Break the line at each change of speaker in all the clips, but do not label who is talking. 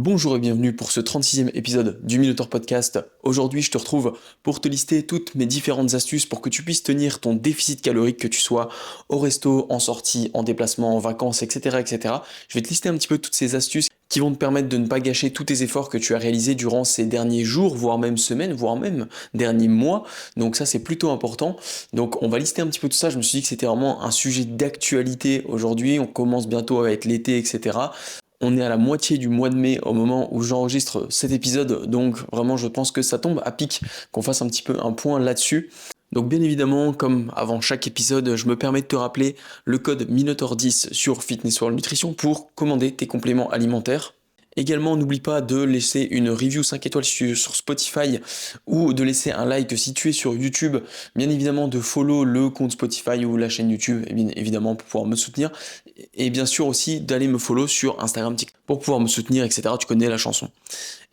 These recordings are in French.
Bonjour et bienvenue pour ce 36e épisode du Minotaur Podcast. Aujourd'hui, je te retrouve pour te lister toutes mes différentes astuces pour que tu puisses tenir ton déficit calorique, que tu sois au resto, en sortie, en déplacement, en vacances, etc., etc. Je vais te lister un petit peu toutes ces astuces qui vont te permettre de ne pas gâcher tous tes efforts que tu as réalisés durant ces derniers jours, voire même semaines, voire même derniers mois. Donc ça, c'est plutôt important. Donc on va lister un petit peu tout ça. Je me suis dit que c'était vraiment un sujet d'actualité aujourd'hui. On commence bientôt avec l'été, etc. On est à la moitié du mois de mai au moment où j'enregistre cet épisode, donc vraiment je pense que ça tombe à pic qu'on fasse un petit peu un point là-dessus. Donc bien évidemment, comme avant chaque épisode, je me permets de te rappeler le code Minotaur10 sur Fitness World Nutrition pour commander tes compléments alimentaires. Également, n'oublie pas de laisser une review 5 étoiles sur Spotify ou de laisser un like si tu es sur YouTube. Bien évidemment, de follow le compte Spotify ou la chaîne YouTube, et bien évidemment, pour pouvoir me soutenir. Et bien sûr aussi d'aller me follow sur Instagram, TikTok pour pouvoir me soutenir, etc. Tu connais la chanson.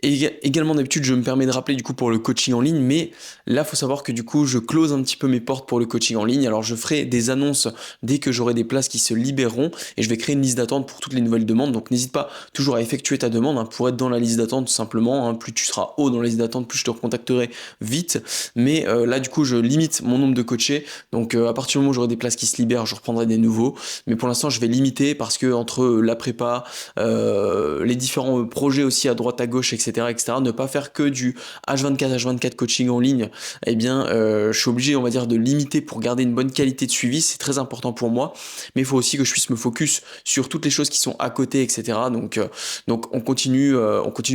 Et également d'habitude je me permets de rappeler du coup pour le coaching en ligne, mais là faut savoir que du coup je close un petit peu mes portes pour le coaching en ligne. Alors je ferai des annonces dès que j'aurai des places qui se libéreront et je vais créer une liste d'attente pour toutes les nouvelles demandes. Donc n'hésite pas toujours à effectuer ta demande pour être dans la liste d'attente tout simplement. Plus tu seras haut dans la liste d'attente, plus je te recontacterai vite. Mais là du coup je limite mon nombre de coachés. Donc à partir du moment où j'aurai des places qui se libèrent, je reprendrai des nouveaux. Mais pour l'instant je vais limiter parce que entre la prépa, les différents projets aussi à droite à gauche, etc., etc., ne pas faire que du H24 coaching en ligne, eh bien, je suis obligé, on va dire, de limiter pour garder une bonne qualité de suivi. C'est très important pour moi, mais il faut aussi que je puisse me focus sur toutes les choses qui sont à côté, etc. Donc on continue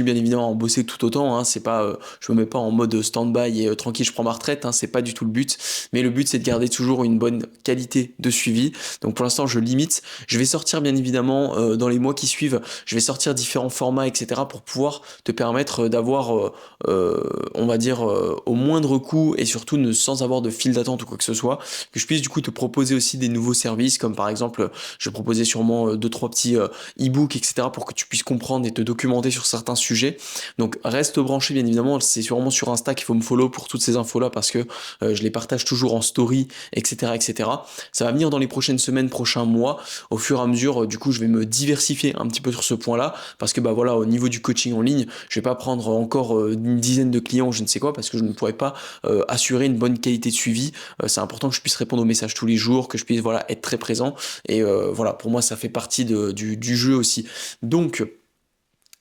bien évidemment à en bosser tout autant. Hein. C'est pas, je me mets pas en mode stand-by et tranquille, je prends ma retraite. Hein. C'est pas du tout le but, mais le but c'est de garder toujours une bonne qualité de suivi. Donc pour l'instant, je limite. Je vais sortir bien évidemment dans les mois qui suivent. Je vais sortir différents formats, etc. pour pouvoir te permettre d'avoir, on va dire, au moindre coût et surtout sans avoir de file d'attente ou quoi que ce soit, que je puisse du coup te proposer aussi des nouveaux services, comme par exemple, je vais proposer sûrement deux, trois petits e-books, etc. pour que tu puisses comprendre et te documenter sur certains sujets. Donc reste branché bien évidemment, c'est sûrement sur Insta qu'il faut me follow pour toutes ces infos là parce que je les partage toujours en story, etc., etc. Ça va venir dans les prochaines semaines, prochains mois, au fur et à mesure, du coup je vais me diversifier un petit peu sur ce point là parce que bah voilà, au niveau du coaching en ligne, je vais pas prendre encore une dizaine de clients, je ne sais quoi, parce que je ne pourrais pas assurer une bonne qualité de suivi. C'est important que je puisse répondre aux messages tous les jours, que je puisse voilà être très présent. Et voilà, pour moi, ça fait partie du jeu aussi. Donc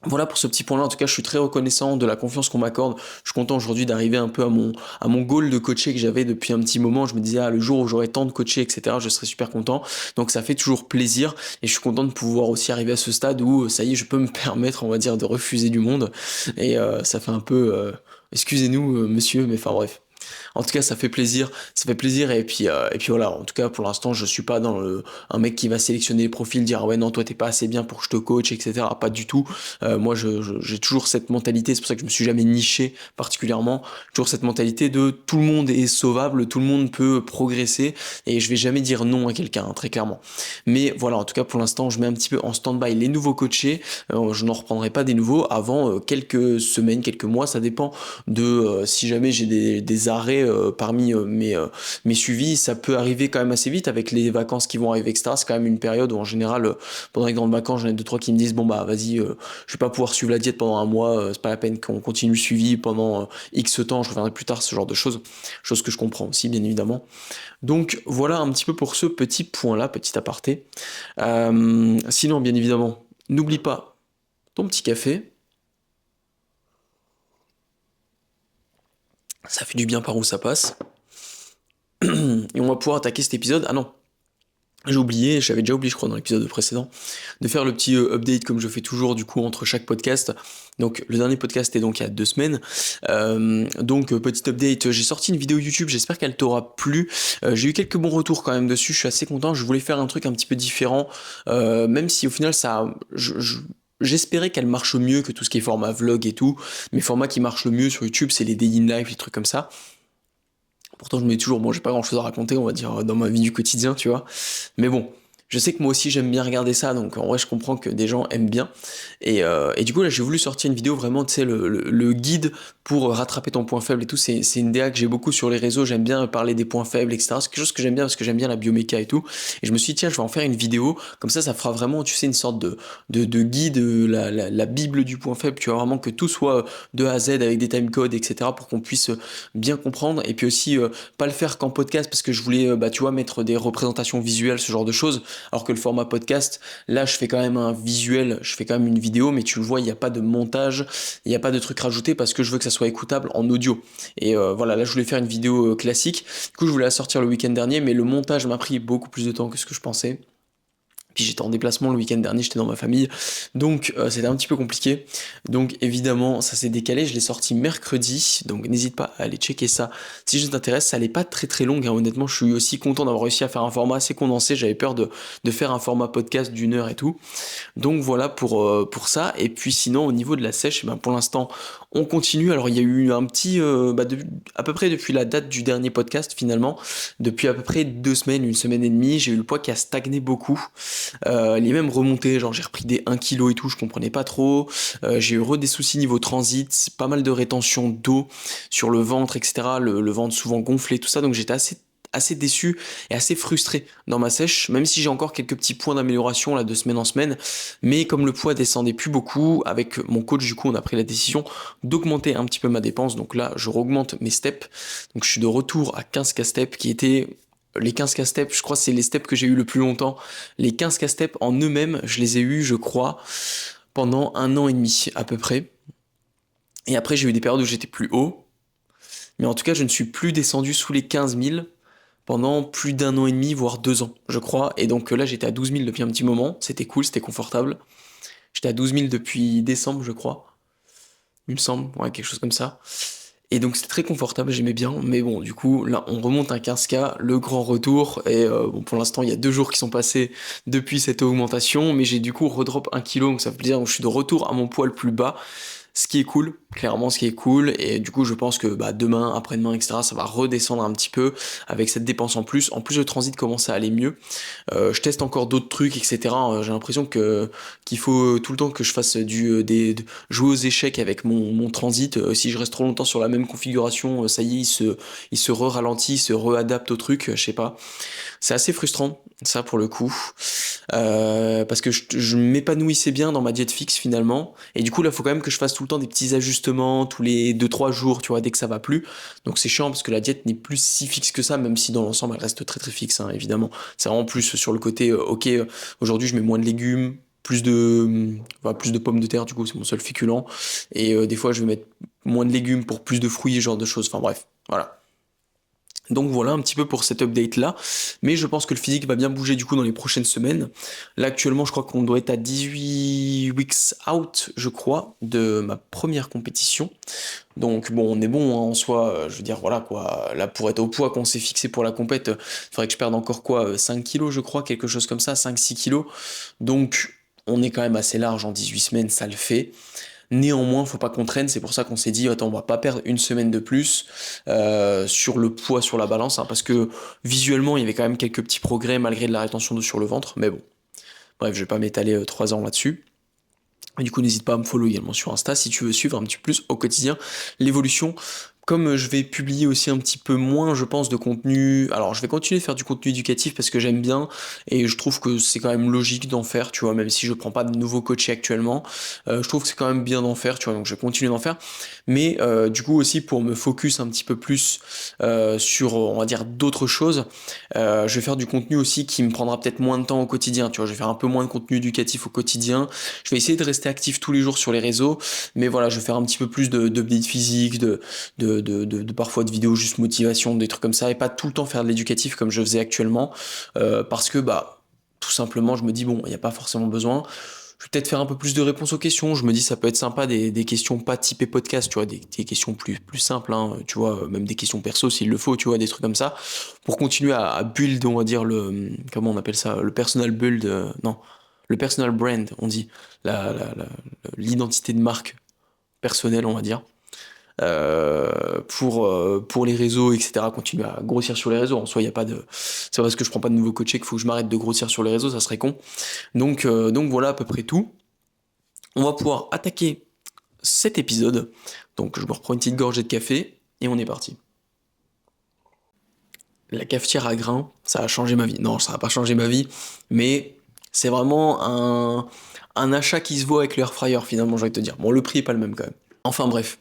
voilà pour ce petit point-là. En tout cas, je suis très reconnaissant de la confiance qu'on m'accorde. Je suis content aujourd'hui d'arriver un peu à mon goal de coacher que j'avais depuis un petit moment. Je me disais, le jour où j'aurai tant de coachés, etc., je serai super content. Donc ça fait toujours plaisir et je suis content de pouvoir aussi arriver à ce stade où ça y est, je peux me permettre, on va dire, de refuser du monde. Et ça fait un peu, excusez-nous, monsieur, mais enfin bref. En tout cas, ça fait plaisir et puis voilà. En tout cas, pour l'instant, je suis pas dans un mec qui va sélectionner les profils, dire ah ouais non toi t'es pas assez bien pour que je te coach, etc. Pas du tout. Moi, j'ai toujours cette mentalité. C'est pour ça que je me suis jamais niché particulièrement. Toujours cette mentalité de tout le monde est sauvable, tout le monde peut progresser et je vais jamais dire non à quelqu'un, hein, très clairement. Mais voilà, en tout cas pour l'instant, je mets un petit peu en stand-by les nouveaux coachés. Je n'en reprendrai pas des nouveaux avant quelques semaines, quelques mois. Ça dépend de si jamais j'ai des arrêts parmi mes suivis, ça peut arriver quand même assez vite avec les vacances qui vont arriver, etc. C'est quand même une période où en général, pendant les grandes vacances, j'en ai deux trois qui me disent bon bah vas-y, je vais pas pouvoir suivre la diète pendant un mois, c'est pas la peine qu'on continue le suivi pendant X temps, je reviendrai plus tard, ce genre de choses, chose que je comprends aussi bien évidemment. Donc voilà un petit peu pour ce petit point-là, petit aparté. Sinon bien évidemment, n'oublie pas ton petit café. Ça fait du bien par où ça passe. Et on va pouvoir attaquer cet épisode. Ah non, j'ai oublié, j'avais déjà oublié je crois dans l'épisode précédent, de faire le petit update comme je fais toujours du coup entre chaque podcast. Donc le dernier podcast était donc il y a 2 semaines. Petit update, j'ai sorti une vidéo YouTube, j'espère qu'elle t'aura plu. J'ai eu quelques bons retours quand même dessus, je suis assez content, je voulais faire un truc un petit peu différent, même si au final ça... J'espérais qu'elle marche mieux que tout ce qui est format vlog et tout. Mes formats qui marchent le mieux sur YouTube, c'est les daily in life, les trucs comme ça. Pourtant, je me dis toujours, bon, j'ai pas grand chose à raconter, on va dire, dans ma vie du quotidien, tu vois. Mais bon, Je sais que moi aussi j'aime bien regarder ça, donc en vrai je comprends que des gens aiment bien. Et du coup là j'ai voulu sortir une vidéo vraiment, tu sais, le guide pour rattraper ton point faible et tout. C'est une DA que j'ai beaucoup sur les réseaux, j'aime bien parler des points faibles, etc. C'est quelque chose que j'aime bien parce que j'aime bien la bioméca et tout. Et je me suis dit, tiens, je vais en faire une vidéo, comme ça fera vraiment, tu sais, une sorte de guide, la bible du point faible, tu vois, vraiment que tout soit de A à Z avec des timecodes, etc. pour qu'on puisse bien comprendre. Et puis aussi, pas le faire qu'en podcast parce que je voulais, bah, tu vois, mettre des représentations visuelles, ce genre de choses. Alors que le format podcast, là, je fais quand même un visuel, je fais quand même une vidéo, mais tu le vois, il n'y a pas de montage, il n'y a pas de trucs rajoutés parce que je veux que ça soit écoutable en audio. Et voilà, là, je voulais faire une vidéo classique. Du coup, je voulais la sortir le week-end dernier, mais le montage m'a pris beaucoup plus de temps que ce que je pensais. Puis j'étais en déplacement le week-end dernier, j'étais dans ma famille, donc c'était un petit peu compliqué. Donc évidemment, ça s'est décalé, je l'ai sorti mercredi, donc n'hésite pas à aller checker ça si ça t'intéresse. Ça n'est pas très très long, hein, honnêtement, je suis aussi content d'avoir réussi à faire un format assez condensé, j'avais peur de faire un format podcast d'une heure et tout. Donc voilà pour ça. Et puis sinon, au niveau de la sèche, ben, pour l'instant, on continue. Alors il y a eu un petit, à peu près depuis la date du dernier podcast finalement, depuis à peu près 2 semaines, une semaine et demie, j'ai eu le poids qui a stagné beaucoup. Il est même remonté, genre j'ai repris des 1 kg et tout, je comprenais pas trop. J'ai eu des soucis niveau transit, pas mal de rétention d'eau sur le ventre, etc. Le ventre souvent gonflé, tout ça, donc j'étais assez déçu et assez frustré dans ma sèche, même si j'ai encore quelques petits points d'amélioration là de semaine en semaine, mais comme le poids descendait plus beaucoup, avec mon coach du coup on a pris la décision d'augmenter un petit peu ma dépense, donc là je augmente mes steps, donc je suis de retour à 15K steps qui étaient les 15K steps, je crois que c'est les steps que j'ai eu le plus longtemps. Les 15K steps en eux-mêmes, je les ai eu, je crois, pendant 1 an et demi à peu près. Et après j'ai eu des périodes où j'étais plus haut, mais en tout cas je ne suis plus descendu sous les 15 000 pendant plus d'1 an et demi, voire 2 ans, je crois. Et donc là, j'étais à 12 000 depuis un petit moment. C'était cool, c'était confortable. J'étais à 12 000 depuis décembre, je crois. Il me semble, ouais, quelque chose comme ça. Et donc c'était très confortable, j'aimais bien. Mais bon, du coup, là, on remonte à 15K, le grand retour. Et bon, pour l'instant, il y a 2 jours qui sont passés depuis cette augmentation. Mais j'ai du coup redrop 1 kg, donc ça veut dire que je suis de retour à mon poids le plus bas. Ce qui est cool, clairement ce qui est cool, et du coup je pense que bah, demain, après-demain, etc., ça va redescendre un petit peu avec cette dépense en plus. En plus le transit commence à aller mieux. Je teste encore d'autres trucs, etc. J'ai l'impression qu'il faut tout le temps que je fasse jouer aux échecs avec mon transit. Si je reste trop longtemps sur la même configuration, ça y est, il se re-ralentit, il se re-adapte au truc, je sais pas. C'est assez frustrant, ça pour le coup, parce que je m'épanouissais bien dans ma diète fixe finalement, et du coup là il faut quand même que je fasse tout le temps des petits ajustements tous les 2-3 jours, tu vois, dès que ça va plus. Donc c'est chiant parce que la diète n'est plus si fixe que ça, même si dans l'ensemble elle reste très très fixe, hein, évidemment. C'est vraiment plus sur le côté, ok, aujourd'hui je mets moins de légumes, plus de pommes de terre, du coup c'est mon seul féculent, et des fois je vais mettre moins de légumes pour plus de fruits, ce genre de choses, enfin bref, voilà. Donc voilà un petit peu pour cette update là, mais je pense que le physique va bien bouger du coup dans les prochaines semaines. Là actuellement je crois qu'on doit être à 18 weeks out je crois de ma première compétition. Donc bon on est bon hein, en soi, je veux dire voilà quoi, là pour être au poids qu'on s'est fixé pour la compète, il faudrait que je perde encore quoi, 5 kilos je crois, quelque chose comme ça, 5-6 kilos. Donc on est quand même assez large en 18 semaines, ça le fait. Néanmoins, faut pas qu'on traîne, c'est pour ça qu'on s'est dit, attends, on va pas perdre une semaine de plus sur le poids sur la balance, hein, parce que visuellement, il y avait quand même quelques petits progrès malgré de la rétention d'eau sur le ventre, mais bon, bref, je vais pas m'étaler 3 ans là-dessus. Et du coup, n'hésite pas à me follow également sur Insta si tu veux suivre un petit peu plus au quotidien l'évolution. Comme je vais publier aussi un petit peu moins, je pense, de contenu. Alors, je vais continuer de faire du contenu éducatif parce que j'aime bien et je trouve que c'est quand même logique d'en faire, tu vois, même si je prends pas de nouveaux coachés actuellement. Je trouve que c'est quand même bien d'en faire, tu vois, donc je vais continuer d'en faire. Mais du coup, aussi pour me focus un petit peu plus sur, on va dire, d'autres choses, je vais faire du contenu aussi qui me prendra peut-être moins de temps au quotidien, tu vois. Je vais faire un peu moins de contenu éducatif au quotidien. Je vais essayer de rester actif tous les jours sur les réseaux, mais voilà, je vais faire un petit peu plus d'updates physiques, de parfois de vidéos juste motivation, des trucs comme ça, et pas tout le temps faire de l'éducatif comme je faisais actuellement, parce que bah tout simplement je me dis bon, il n'y a pas forcément besoin. Je vais peut-être faire un peu plus de réponses aux questions. Je me dis ça peut être sympa des questions pas typées podcast, tu vois, des questions plus simples, hein, tu vois, même des questions perso s'il le faut, tu vois, des trucs comme ça, pour continuer à build, on va dire comment on appelle ça, le personal build, non, le personal brand, on dit, l'identité de marque personnelle, on va dire. pour les réseaux, etc. Continuer à grossir sur les réseaux. En soi, il y a pas de, c'est pas parce que je prends pas de nouveaux coachés qu'il faut que je m'arrête de grossir sur les réseaux, ça serait con. Donc voilà à peu près tout. On va pouvoir attaquer cet épisode. Donc je me reprends une petite gorgée de café et on est parti. La cafetière à grains, ça a changé ma vie. Non, ça n'a pas changé ma vie, mais c'est vraiment un achat qui se vaut avec le air fryer finalement, j'ai envie de te dire. Bon, le prix est pas le même quand même. Enfin bref.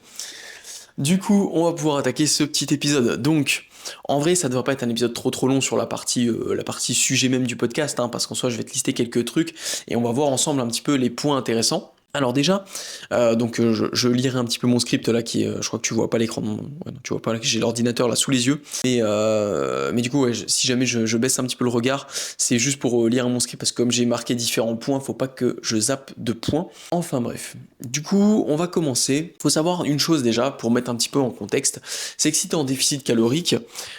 Du coup, on va pouvoir attaquer ce petit épisode. Donc, en vrai, ça ne devrait pas être un épisode trop long sur la partie sujet même du podcast, hein, parce qu'en soi, je vais te lister quelques trucs et on va voir ensemble un petit peu les points intéressants. Alors déjà, je lirai un petit peu mon script là qui je crois que tu vois pas l'écran, ouais, non, tu vois pas là que j'ai l'ordinateur là sous les yeux. Mais du coup, ouais, si jamais je baisse un petit peu le regard, c'est juste pour lire mon script parce que comme j'ai marqué différents points, faut pas que je zappe de points. Enfin bref. Du coup, on va commencer. Faut savoir une chose déjà pour mettre un petit peu en contexte, c'est que si t'es en déficit calorique,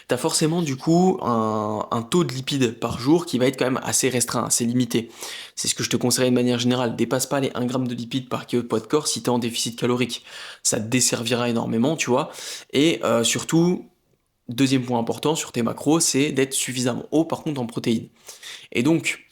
t'as forcément du coup un taux de lipides par jour qui va être quand même assez restreint, assez limité. C'est ce que je te conseillerais de manière générale. Dépasse pas les 1 g de lipides par kilo de poids de corps si tu es en déficit calorique. Ça te desservira énormément, tu vois. Et surtout, deuxième point important sur tes macros, c'est d'être suffisamment haut par contre en protéines. Et donc,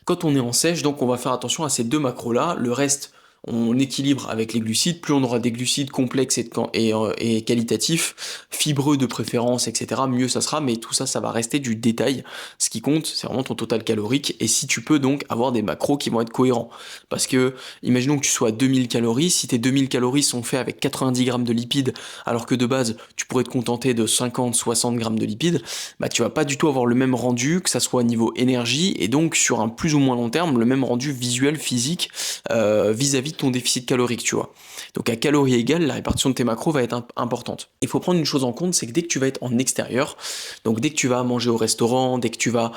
quand on est en sèche, donc on va faire attention à ces deux macros-là. Le reste, on équilibre avec les glucides. Plus on aura des glucides complexes et qualitatifs, fibreux de préférence, etc., mieux ça sera. Mais tout ça, ça va rester du détail. Ce qui compte, c'est vraiment ton total calorique. Et si tu peux donc avoir des macros qui vont être cohérents. Parce que, imaginons que tu sois à 2000 calories. Si tes 2000 calories sont faits avec 90 grammes de lipides, alors que de base, tu pourrais te contenter de 50-60 grammes de lipides, bah tu vas pas du tout avoir le même rendu, que ça soit au niveau énergie, et donc sur un plus ou moins long terme, le même rendu visuel, physique, vis-à-vis de ton déficit calorique, tu vois. Donc à calories égales, la répartition de tes macros va être importante. Il faut prendre une chose en compte, c'est que dès que tu vas être en extérieur, donc dès que tu vas manger au restaurant, dès que tu vas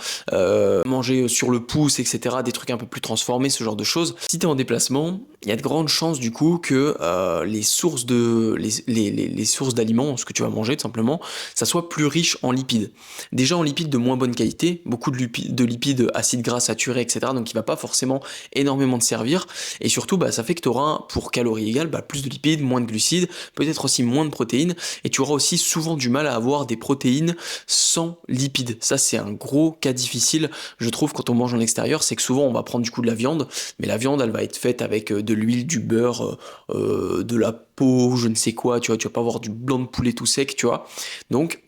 manger sur le pouce, etc., des trucs un peu plus transformés, ce genre de choses, si tu es en déplacement, il y a de grandes chances du coup que les sources d'aliments, ce que tu vas manger tout simplement, ça soit plus riche en lipides. Déjà en lipides de moins bonne qualité, beaucoup de lipides acides gras saturés, etc., donc il va pas forcément énormément te servir, et surtout bah, ça fait que tu auras pour calories égales bah, plus de lipides, moins de glucides, peut-être aussi moins de protéines, et tu auras aussi souvent du mal à avoir des protéines sans lipides. Ça c'est un gros cas difficile, je trouve, quand on mange en extérieur, c'est que souvent on va prendre du coup de la viande, mais la viande elle va être faite avec de l'huile, du beurre, de la peau, je ne sais quoi, tu vois, tu vas pas avoir du blanc de poulet tout sec, tu vois. Donc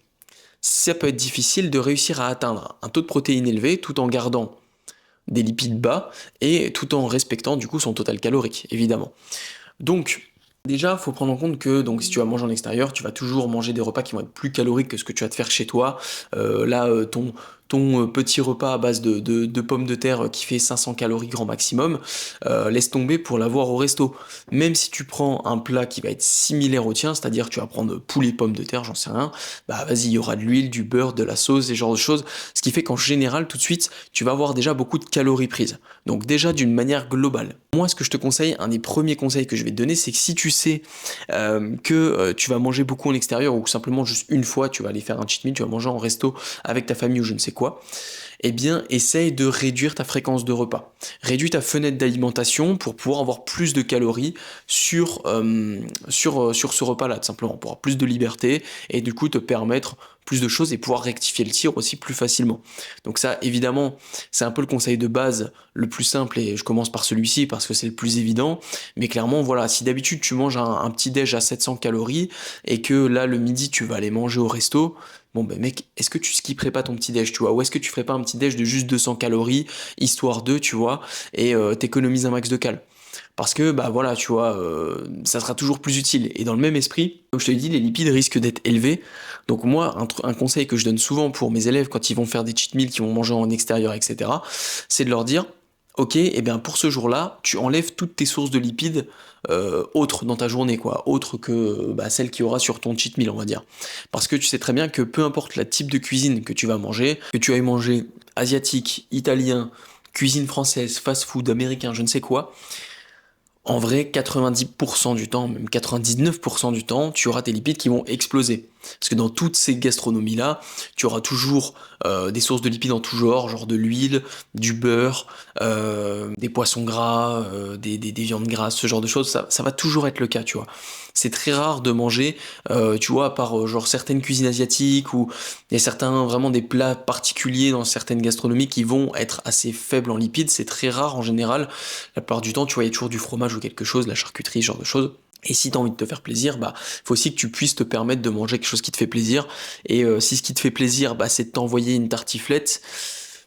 ça peut être difficile de réussir à atteindre un taux de protéines élevé tout en gardant des lipides bas et tout en respectant du coup son total calorique, évidemment. Donc, déjà, il faut prendre en compte que donc, si tu vas manger en extérieur, tu vas toujours manger des repas qui vont être plus caloriques que ce que tu vas te faire chez toi. Ton petit repas à base de pommes de terre qui fait 500 calories grand maximum, laisse tomber pour l'avoir au resto. Même si tu prends un plat qui va être similaire au tien, c'est-à-dire tu vas prendre poulet, pommes de terre, j'en sais rien, bah vas-y, il y aura de l'huile, du beurre, de la sauce, ce genre de choses. Ce qui fait qu'en général, tout de suite, tu vas avoir déjà beaucoup de calories prises. Donc déjà, d'une manière globale. Moi, ce que je te conseille, un des premiers conseils que je vais te donner, c'est que si tu sais que tu vas manger beaucoup en extérieur ou simplement juste une fois, tu vas aller faire un cheat meal, tu vas manger en resto avec ta famille ou je ne sais quoi, eh bien, essaye de réduire ta fréquence de repas. Réduis ta fenêtre d'alimentation pour pouvoir avoir plus de calories sur ce repas-là, tout simplement, pour avoir plus de liberté et du coup te permettre plus de choses et pouvoir rectifier le tir aussi plus facilement. Donc ça, évidemment, c'est un peu le conseil de base le plus simple et je commence par celui-ci parce que c'est le plus évident, mais clairement, voilà, si d'habitude tu manges un petit déj à 700 calories et que là, le midi, tu vas aller manger au resto, bon ben mec, est-ce que tu skipperais pas ton petit déj, tu vois, ou est-ce que tu ferais pas un petit déj de juste 200 calories, histoire de, tu vois, et t'économises un max de calories. Parce que, bah voilà, tu vois, ça sera toujours plus utile. Et dans le même esprit, comme je te l'ai dit, les lipides risquent d'être élevés. Donc moi, un conseil que je donne souvent pour mes élèves quand ils vont faire des cheat meals, qui vont manger en extérieur, etc., c'est de leur dire, ok, et bien pour ce jour-là, tu enlèves toutes tes sources de lipides autres dans ta journée, quoi, autres que bah, celles qu'il y aura sur ton cheat meal, on va dire. Parce que tu sais très bien que peu importe le type de cuisine que tu vas manger, que tu ailles manger asiatique, italien, cuisine française, fast-food, américain, je ne sais quoi, en vrai, 90% du temps, même 99% du temps, tu auras tes lipides qui vont exploser. Parce que dans toutes ces gastronomies-là, tu auras toujours des sources de lipides en tout genre de l'huile, du beurre, des poissons gras, des viandes grasses, ce genre de choses, ça va toujours être le cas, tu vois. C'est très rare de manger, tu vois, à part genre certaines cuisines asiatiques ou il y a certains vraiment des plats particuliers dans certaines gastronomies qui vont être assez faibles en lipides, c'est très rare en général. La plupart du temps, tu vois, il y a toujours du fromage ou quelque chose, la charcuterie, ce genre de choses. Et si tu as envie de te faire plaisir, bah, faut aussi que tu puisses te permettre de manger quelque chose qui te fait plaisir. Et si ce qui te fait plaisir, bah, c'est de t'envoyer une tartiflette,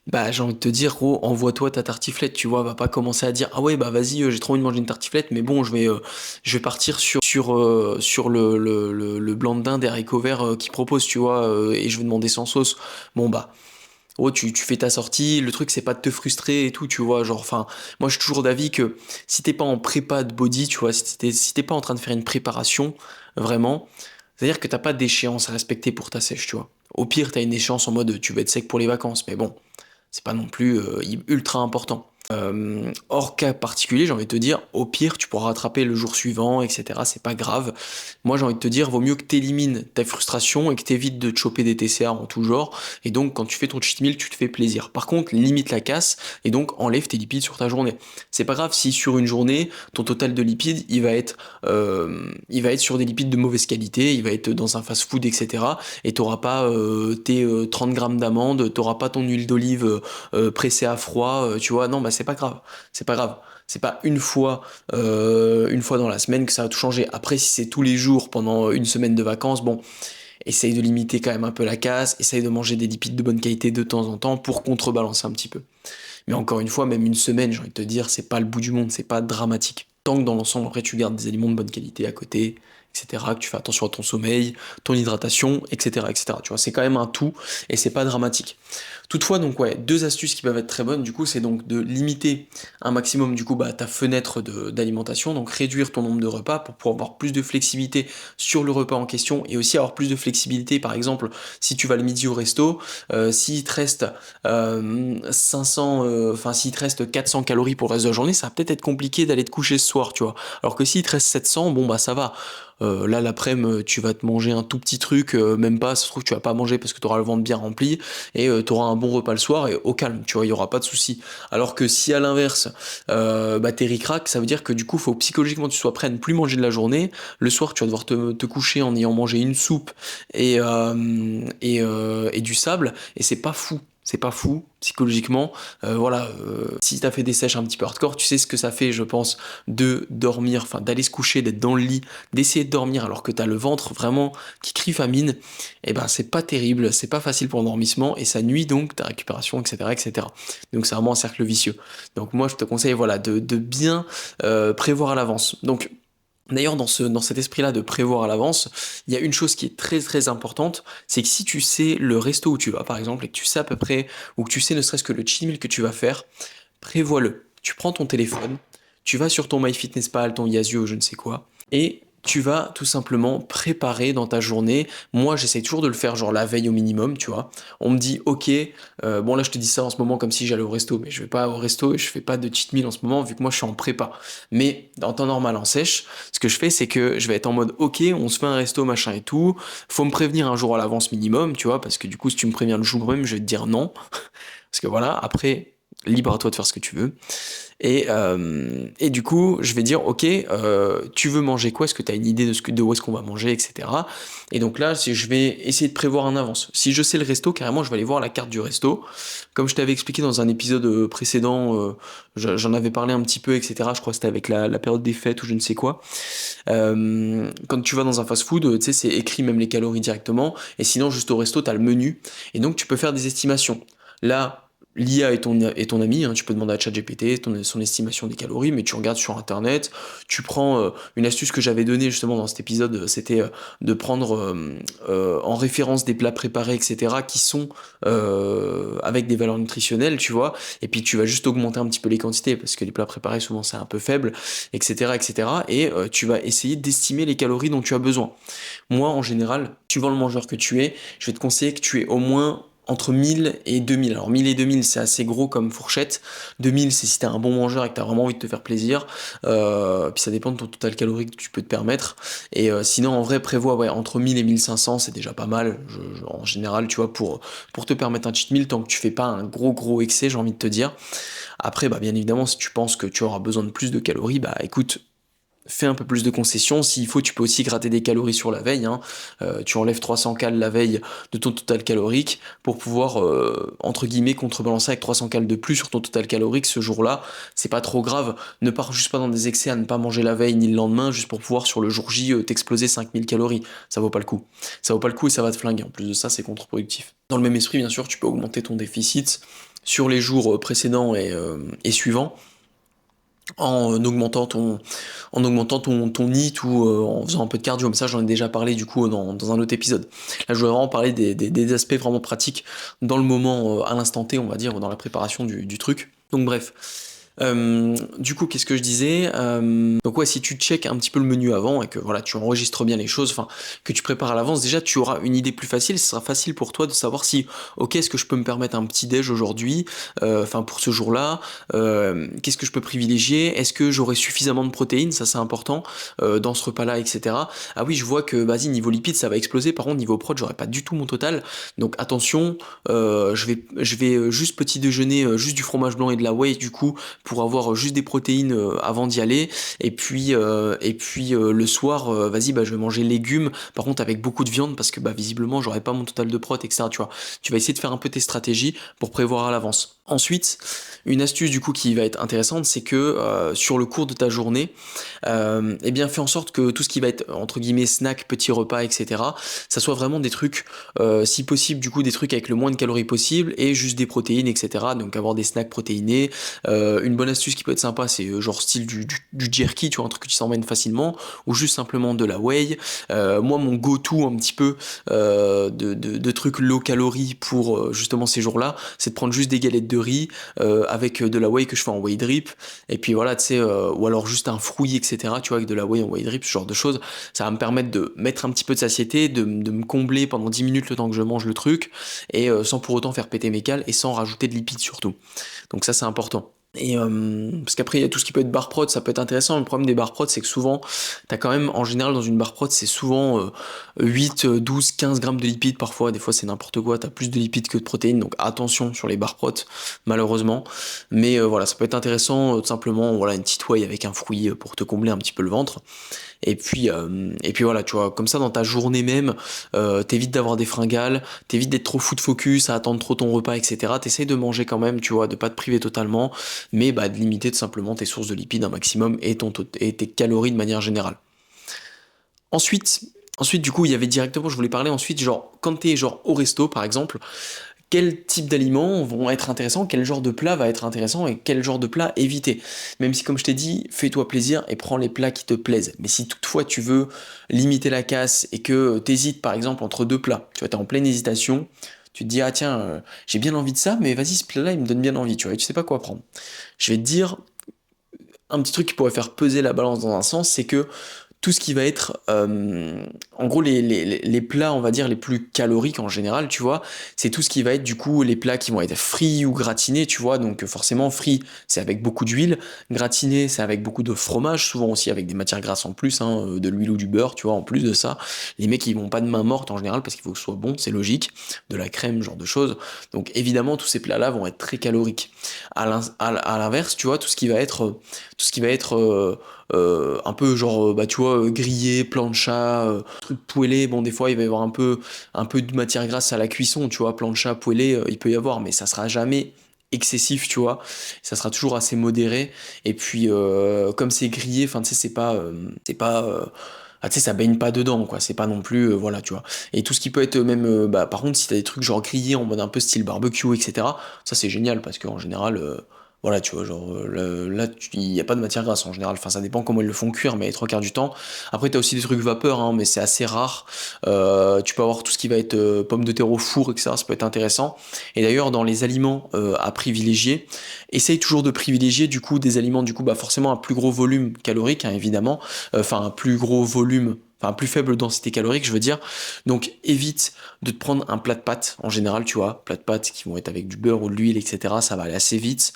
bah, j'ai envie de te dire, gros, envoie-toi ta tartiflette, tu vois, va pas commencer à dire, ah ouais, bah vas-y, j'ai trop envie de manger une tartiflette, mais bon, je vais partir sur le blanc de dinde et haricots verts qu'ils proposent, tu vois, et je vais demander sans sauce. Bon, bah, oh, tu fais ta sortie, le truc c'est pas de te frustrer et tout, tu vois, genre, enfin, moi je suis toujours d'avis que si t'es pas en prépa de body, tu vois, si t'es pas en train de faire une préparation, vraiment, c'est-à-dire que t'as pas d'échéance à respecter pour ta sèche, tu vois. Au pire, t'as une échéance en mode tu vas être sec pour les vacances, mais bon, c'est pas non plus ultra important. Hors cas particulier, j'ai envie de te dire, au pire, tu pourras rattraper le jour suivant, etc. C'est pas grave. Moi, j'ai envie de te dire, vaut mieux que t'élimines ta frustration et que t'évites de te choper des TCA en tout genre. Et donc, quand tu fais ton cheat meal, tu te fais plaisir. Par contre, limite la casse et donc enlève tes lipides sur ta journée. C'est pas grave si sur une journée, ton total de lipides, il va être sur des lipides de mauvaise qualité, il va être dans un fast-food, etc. Et t'auras pas tes 30 grammes d'amandes, t'auras pas ton huile d'olive pressée à froid, tu vois. Non, bah c'est pas grave. C'est pas grave. C'est pas une fois dans la semaine que ça va tout changer. Après, si c'est tous les jours pendant une semaine de vacances, bon, essaye de limiter quand même un peu la casse, essaye de manger des lipides de bonne qualité de temps en temps pour contrebalancer un petit peu. Mais encore une fois, même une semaine, j'ai envie de te dire, c'est pas le bout du monde, c'est pas dramatique. Tant que dans l'ensemble, après, tu gardes des aliments de bonne qualité à côté, etc., que tu fais attention à ton sommeil, ton hydratation, etc., etc. Tu vois, c'est quand même un tout et c'est pas dramatique. Toutefois, donc ouais, deux astuces qui peuvent être très bonnes, du coup, c'est donc de limiter un maximum, du coup, bah, ta fenêtre d'alimentation, donc réduire ton nombre de repas pour pouvoir avoir plus de flexibilité sur le repas en question et aussi avoir plus de flexibilité, par exemple, si tu vas le midi au resto, s'il te reste 500, enfin s'il te reste 400 calories pour le reste de la journée, ça va peut-être être compliqué d'aller te coucher ce soir, tu vois. Alors que s'il te reste 700, bon bah ça va. Là l'après-midi, tu vas te manger un tout petit truc, même pas, ça se trouve que tu vas pas manger parce que tu auras le ventre bien rempli et tu auras un bon repas le soir et au calme, tu vois, il y aura pas de souci. Alors que si à l'inverse, bah t'es ric-rac, ça veut dire que du coup, faut psychologiquement que tu sois prêt à ne plus manger de la journée. Le soir, tu vas devoir te coucher en ayant mangé une soupe et du sable et c'est pas fou. C'est pas fou, psychologiquement. Voilà, si t'as fait des sèches un petit peu hardcore, tu sais ce que ça fait, je pense, de dormir, enfin d'aller se coucher, d'être dans le lit, d'essayer de dormir alors que t'as le ventre vraiment qui crie famine. Et ben c'est pas terrible, c'est pas facile pour l'endormissement et ça nuit donc ta récupération, etc., etc. Donc c'est vraiment un cercle vicieux. Donc moi je te conseille voilà de bien prévoir à l'avance. Donc d'ailleurs, dans cet esprit-là de prévoir à l'avance, il y a une chose qui est très très importante, c'est que si tu sais le resto où tu vas, par exemple, et que tu sais à peu près, ou que tu sais ne serait-ce que le cheat meal que tu vas faire, prévois-le. Tu prends ton téléphone, tu vas sur ton MyFitnessPal, ton Yazoo, je ne sais quoi, et tu vas tout simplement préparer dans ta journée. Moi, j'essaie toujours de le faire genre la veille au minimum, tu vois. On me dit, ok, bon là je te dis ça en ce moment comme si j'allais au resto, mais je vais pas au resto et je fais pas de cheat meal en ce moment vu que moi je suis en prépa. Mais en temps normal, en sèche, ce que je fais, c'est que je vais être en mode, ok, on se fait un resto, machin et tout. Faut me prévenir un jour à l'avance minimum, tu vois, parce que du coup, si tu me préviens le jour même, je vais te dire non. Parce que voilà, après, libre à toi de faire ce que tu veux. Et du coup, je vais dire, ok, tu veux manger quoi? Est-ce que tu as une idée de où est-ce qu'on va manger, etc. Et donc là, je vais essayer de prévoir en avance. Si je sais le resto, carrément, je vais aller voir la carte du resto. Comme je t'avais expliqué dans un épisode précédent, j'en avais parlé un petit peu, etc. Je crois que c'était avec la période des fêtes ou je ne sais quoi. Quand tu vas dans un fast-food, tu sais, c'est écrit même les calories directement. Et sinon, juste au resto, tu as le menu. Et donc, tu peux faire des estimations. Là, l'IA est ton ami, hein, tu peux demander à ChatGPT son estimation des calories, mais tu regardes sur Internet, tu prends une astuce que j'avais donnée justement dans cet épisode, c'était de prendre en référence des plats préparés, etc., qui sont avec des valeurs nutritionnelles, tu vois, et puis tu vas juste augmenter un petit peu les quantités, parce que les plats préparés, souvent, c'est un peu faible, etc., etc., et tu vas essayer d'estimer les calories dont tu as besoin. Moi, en général, suivant le mangeur que tu es, je vais te conseiller que tu aies au moins entre 1000 et 2000. Alors 1000 et 2000 c'est assez gros comme fourchette, 2000 c'est si t'es un bon mangeur et que t'as vraiment envie de te faire plaisir, puis ça dépend de ton total calorique que tu peux te permettre, et sinon en vrai prévois ouais, entre 1000 et 1500 c'est déjà pas mal, en général tu vois, pour te permettre un cheat meal tant que tu fais pas un gros excès j'ai envie de te dire. Après bah bien évidemment si tu penses que tu auras besoin de plus de calories, bah écoute, fais un peu plus de concessions, s'il faut tu peux aussi gratter des calories sur la veille, hein. Tu enlèves 300 cales la veille de ton total calorique pour pouvoir entre guillemets contrebalancer avec 300 cales de plus sur ton total calorique ce jour-là, c'est pas trop grave, ne pars juste pas dans des excès à ne pas manger la veille ni le lendemain juste pour pouvoir sur le jour J t'exploser 5000 calories, ça vaut pas le coup. Ça vaut pas le coup et ça va te flinguer, en plus de ça c'est contre-productif. Dans le même esprit bien sûr tu peux augmenter ton déficit sur les jours précédents et suivants, en augmentant ton NEAT ou en faisant un peu de cardio, mais ça j'en ai déjà parlé du coup dans un autre épisode. Là je voulais vraiment parler des aspects vraiment pratiques dans le moment, à l'instant T on va dire, ou dans la préparation du truc. Donc bref. Du coup, qu'est-ce que je disais? Donc ouais, si tu checkes un petit peu le menu avant et que voilà, tu enregistres bien les choses, enfin que tu prépares à l'avance, déjà tu auras une idée plus facile. Ce sera facile pour toi de savoir si, ok, est-ce que je peux me permettre un petit déj aujourd'hui, enfin pour ce jour-là, qu'est-ce que je peux privilégier, est-ce que j'aurai suffisamment de protéines, ça c'est important dans ce repas-là, etc. Ah oui, je vois que vas-y niveau lipides ça va exploser. Par contre niveau prot, j'aurai pas du tout mon total. Donc attention, je vais juste petit déjeuner, juste du fromage blanc et de la whey du coup pour avoir juste des protéines avant d'y aller, et puis le soir vas-y bah je vais manger légumes par contre avec beaucoup de viande parce que bah visiblement j'aurai pas mon total de prot, etc. Tu vois, tu vas essayer de faire un peu tes stratégies pour prévoir à l'avance. Ensuite, une astuce du coup qui va être intéressante, c'est que sur le cours de ta journée, eh bien fais en sorte que tout ce qui va être entre guillemets snack, petits repas, etc., ça soit vraiment des trucs, si possible du coup des trucs avec le moins de calories possible et juste des protéines, etc. Donc avoir des snacks protéinés. Une bonne astuce qui peut être sympa, c'est genre style du jerky, tu vois, un truc que tu s'emmènes facilement, ou juste simplement de la whey. Moi, mon go-to un petit peu de trucs low calories pour justement ces jours-là, c'est de prendre juste des galettes de riz avec de la whey que je fais en whey drip, et puis voilà, tu sais, ou alors juste un fruit, etc., tu vois, avec de la whey en whey drip, ce genre de choses. Ça va me permettre de mettre un petit peu de satiété, de me combler pendant 10 minutes le temps que je mange le truc, et sans pour autant faire péter mes cales, et sans rajouter de lipides surtout. Donc ça, c'est important. Et parce qu'après il y a tout ce qui peut être bar prod, ça peut être intéressant. Le problème des bar prod, c'est que souvent t'as quand même, en général dans une bar prod, c'est souvent 8, 12, 15 grammes de lipides parfois, des fois c'est n'importe quoi, t'as plus de lipides que de protéines, donc attention sur les bar prod malheureusement. Mais voilà, ça peut être intéressant, tout simplement voilà, une petite whey avec un fruit pour te combler un petit peu le ventre. Et puis voilà, tu vois, comme ça dans ta journée même, t'évites d'avoir des fringales, t'évites d'être trop food focus, à attendre trop ton repas, etc. T'essayes de manger quand même, tu vois, de pas te priver totalement, mais bah, de limiter tout simplement tes sources de lipides un maximum et tes calories de manière générale. Ensuite, du coup, il y avait directement, je voulais parler ensuite, genre, quand t'es genre au resto, par exemple, quel type d'aliments vont être intéressants, quel genre de plat va être intéressant et quel genre de plat éviter. Même si, comme je t'ai dit, fais-toi plaisir et prends les plats qui te plaisent. Mais si toutefois tu veux limiter la casse et que t'hésites par exemple entre deux plats, tu vois, t'es en pleine hésitation, tu te dis, ah tiens, j'ai bien envie de ça, mais vas-y, ce plat-là, il me donne bien envie, tu vois, et tu sais pas quoi prendre. Je vais te dire, un petit truc qui pourrait faire peser la balance dans un sens, c'est que tout ce qui va être, en gros, les plats, on va dire, les plus caloriques en général, tu vois, c'est tout ce qui va être, du coup, les plats qui vont être frits ou gratinés, tu vois, donc forcément, frit, c'est avec beaucoup d'huile, gratiné, c'est avec beaucoup de fromage, souvent aussi avec des matières grasses en plus, hein, de l'huile ou du beurre, tu vois, en plus de ça. Les mecs, ils vont pas de main morte en général, parce qu'il faut que ce soit bon, c'est logique, de la crème, ce genre de choses. Donc évidemment, tous ces plats-là vont être très caloriques. À l'inverse, tu vois, tout ce qui va être un peu genre bah tu vois grillé, plancha, truc poêlé, bon des fois il va y avoir un peu de matière grasse à la cuisson, tu vois, plancha, poêlé, il peut y avoir, mais ça sera jamais excessif, tu vois, ça sera toujours assez modéré. Et puis comme c'est grillé, enfin tu sais c'est pas ah, tu sais, ça baigne pas dedans, quoi. C'est pas non plus, voilà, tu vois. Et tout ce qui peut être même, bah, par contre, si t'as des trucs genre grillés en mode un peu style barbecue, etc., ça c'est génial parce qu'en général, voilà, tu vois, genre là, il n'y a pas de matière grasse en général. Enfin, ça dépend comment ils le font cuire, mais les trois quarts du temps. Après, t'as aussi des trucs vapeur, hein, mais c'est assez rare. Tu peux avoir tout ce qui va être pommes de terre au four, etc. Ça peut être intéressant. Et d'ailleurs, dans les aliments à privilégier, essaye toujours de privilégier du coup des aliments du coup bah forcément un plus gros volume calorique, hein, évidemment. Enfin, un plus gros volume. enfin plus faible densité calorique, je veux dire. Donc évite de te prendre un plat de pâtes en général, tu vois, plat de pâtes qui vont être avec du beurre ou de l'huile, etc. Ça va aller assez vite.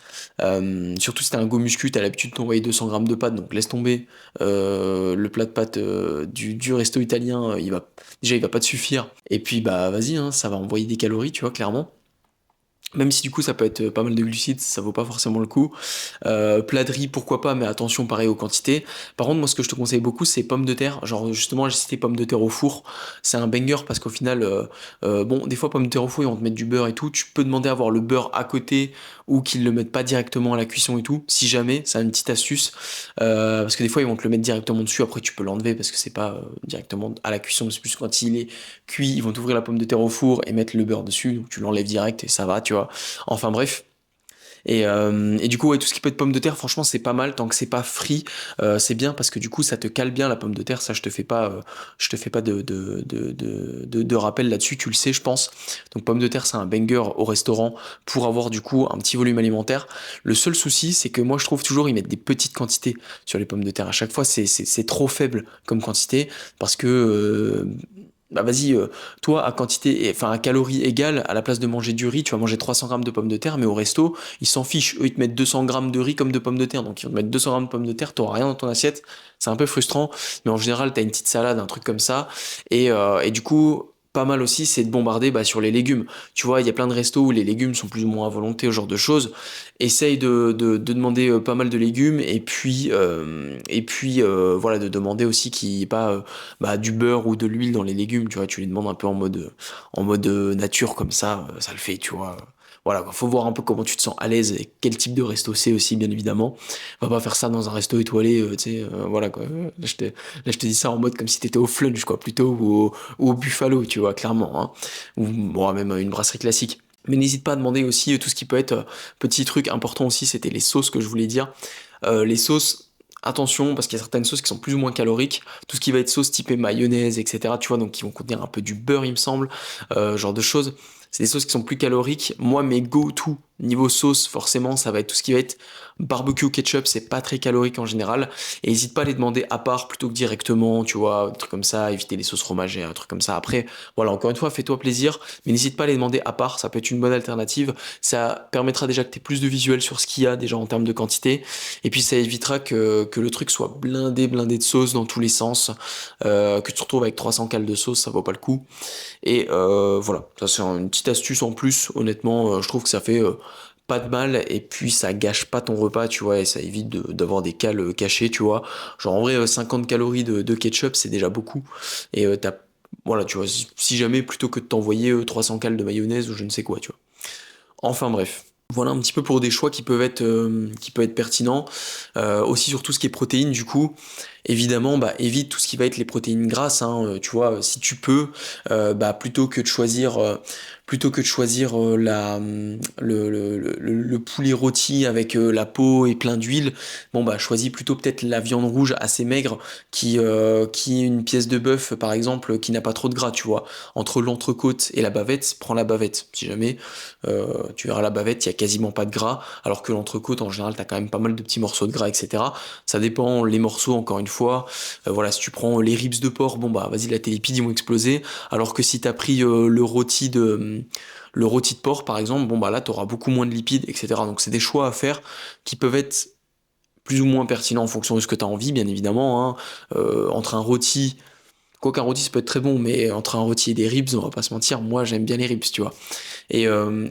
Surtout si t'as un go muscu, t'as l'habitude de t'envoyer 200 grammes de pâtes, donc laisse tomber. Le plat de pâtes du resto italien, il va pas te suffire. Et puis bah vas-y, hein, ça va envoyer des calories, tu vois, clairement. Même si du coup ça peut être pas mal de glucides, ça vaut pas forcément le coup. Plat de riz, pourquoi pas, mais attention pareil aux quantités. Par contre, moi ce que je te conseille beaucoup, c'est pommes de terre. Genre justement, j'ai cité pommes de terre au four. C'est un banger parce qu'au final, bon, des fois pommes de terre au four, ils vont te mettre du beurre et tout. Tu peux demander à avoir le beurre à côté ou qu'ils le mettent pas directement à la cuisson et tout. Si jamais, c'est une petite astuce. Parce que des fois, ils vont te le mettre directement dessus. Après, tu peux l'enlever parce que c'est pas directement à la cuisson. C'est plus quand il est cuit, ils vont t'ouvrir la pomme de terre au four et mettre le beurre dessus. Donc tu l'enlèves direct et ça va, tu vois. Enfin bref. Et du coup, ouais, tout ce qui peut être pomme de terre, franchement, c'est pas mal tant que c'est pas frit. C'est bien parce que du coup, ça te cale bien la pomme de terre. Ça, je te fais pas de rappel là-dessus. Tu le sais, je pense. Donc, pomme de terre, c'est un banger au restaurant pour avoir du coup un petit volume alimentaire. Le seul souci, c'est que moi, je trouve toujours ils mettent des petites quantités sur les pommes de terre. À chaque fois, c'est trop faible comme quantité parce que bah vas-y, toi, à quantité, enfin à calories égales, à la place de manger du riz, tu vas manger 300 grammes de pommes de terre, mais au resto, ils s'en fichent. Eux, ils te mettent 200 grammes de riz comme de pommes de terre. Donc, ils vont te mettre 200 grammes de pommes de terre, t'auras rien dans ton assiette. C'est un peu frustrant, mais en général, t'as une petite salade, un truc comme ça. Et du coup, pas mal aussi, c'est de bombarder bah, sur les légumes. Tu vois, il y a plein de restos où les légumes sont plus ou moins à volonté, ce genre de choses. Essaye de demander pas mal de légumes et puis voilà, de demander aussi qu'il n'y ait pas bah, du beurre ou de l'huile dans les légumes. Tu vois, tu les demandes un peu en mode nature comme ça le fait, tu vois. Voilà, quoi. Faut voir un peu comment tu te sens à l'aise et quel type de resto c'est aussi, bien évidemment. On va pas faire ça dans un resto étoilé, tu sais, voilà quoi. Là, je te dis ça en mode comme si t'étais au Flunch, quoi, plutôt, ou au Buffalo, tu vois, clairement, hein. Ou bon, même une brasserie classique. Mais n'hésite pas à demander aussi tout ce qui peut être petit truc important aussi, c'était les sauces que je voulais dire. Les sauces, attention, parce qu'il y a certaines sauces qui sont plus ou moins caloriques. Tout ce qui va être sauce typée mayonnaise, etc. Tu vois, donc qui vont contenir un peu du beurre, il me semble, genre de choses. C'est des sauces qui sont plus caloriques. Moi, mes go-to niveau sauce, forcément, ça va être tout ce qui va être barbecue ketchup, c'est pas très calorique en général. Et n'hésite pas à les demander à part plutôt que directement, tu vois, des trucs comme ça, éviter les sauces fromagères, un truc comme ça. Après, voilà, encore une fois, fais-toi plaisir, mais n'hésite pas à les demander à part, ça peut être une bonne alternative. Ça permettra déjà que tu aies plus de visuel sur ce qu'il y a déjà en termes de quantité. Et puis ça évitera que le truc soit blindé de sauce dans tous les sens. Que tu te retrouves avec 300 cales de sauce, ça vaut pas le coup. Et voilà, ça c'est une petite astuce en plus, honnêtement, je trouve que ça fait pas de mal et puis ça gâche pas ton repas, tu vois, et ça évite d'avoir des cales cachées, tu vois. Genre en vrai, 50 calories de ketchup, c'est déjà beaucoup. Et voilà, tu vois, si jamais plutôt que de t'envoyer 300 cales de mayonnaise ou je ne sais quoi, tu vois. Enfin bref. Voilà un petit peu pour des choix qui peuvent être pertinents. Aussi sur tout ce qui est protéines, du coup, évidemment, bah, évite tout ce qui va être les protéines grasses, hein, tu vois, si tu peux, bah, plutôt que de choisir le poulet rôti avec la peau et plein d'huile, bon bah choisis plutôt peut-être la viande rouge assez maigre qui est une pièce de bœuf par exemple qui n'a pas trop de gras, tu vois. Entre l'entrecôte et la bavette, prends la bavette. Si jamais tu verras la bavette, il y a quasiment pas de gras, alors que l'entrecôte en général t'as quand même pas mal de petits morceaux de gras, etc. Ça dépend les morceaux encore une fois. Voilà, si tu prends les ribs de porc, bon bah vas-y, là tes lipides ils vont exploser. Alors que si t'as pris le rôti de porc par exemple, bon bah là t'auras beaucoup moins de lipides, etc. Donc c'est des choix à faire qui peuvent être plus ou moins pertinents en fonction de ce que tu as envie, bien évidemment, hein. Entre un rôti, quoi qu'un rôti ça peut être très bon, mais entre un rôti et des ribs, on va pas se mentir, moi j'aime bien les ribs, tu vois. Et